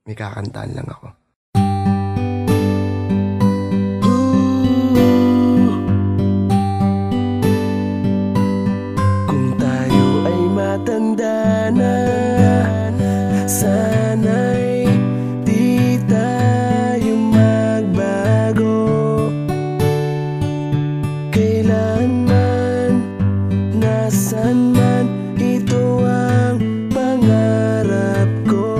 May kakantaan lang ako. Kung tayo ay matanda na, sana'y di tayo magbago. Kailanman, nasan man, ito ang pangarap ko.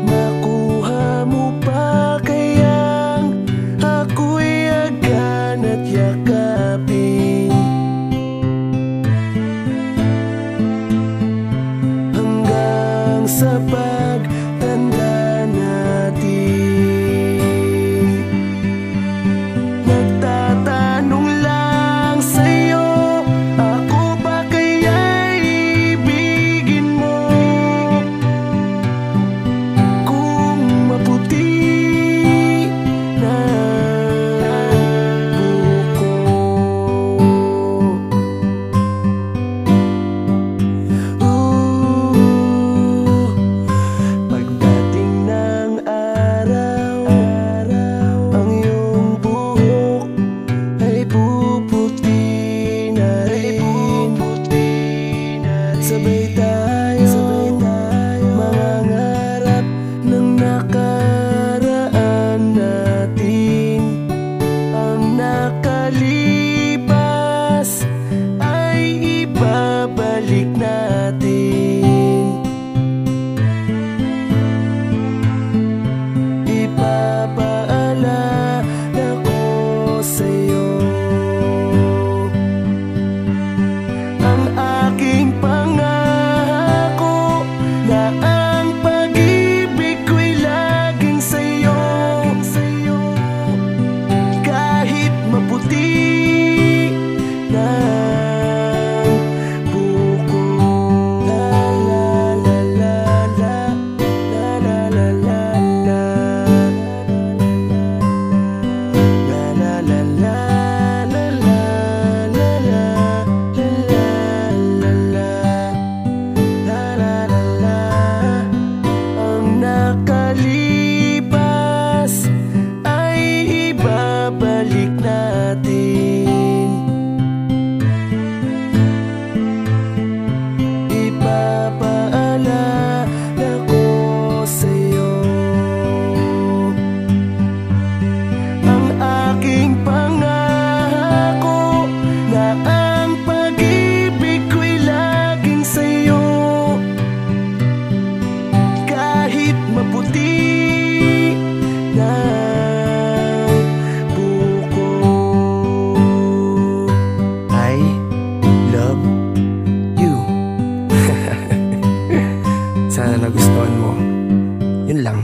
Makuha mo pa kayang ako'y agad at yakapin, hanggang sa pagtanda natin. Nagtatanong lang sa'yo, ako ba kaya'y ibigin mo? Kung maputi na buko, pagdating ng araw, ang iyong buhok ay puputi na rin. Sabay tayo mangangarap ng nakaraan natin. Ang nakalipas ay ibabalik natin. Ipapaalala ko sa'yo ang aking pangako, na ang pag-ibig ko'y laging sa'yo. Kahit maputi na buko. La la la la la, la la la la la, la la la la la la, la la la la. Ang nakalipas ay ibabalik natin. Ipapaalala ko sa'yo ang aking pangako, na ang pag-ibig ko'y laging sa'yo. Kahit maputi na buko. I love you. Sana nagustuhan mo. Yun lang.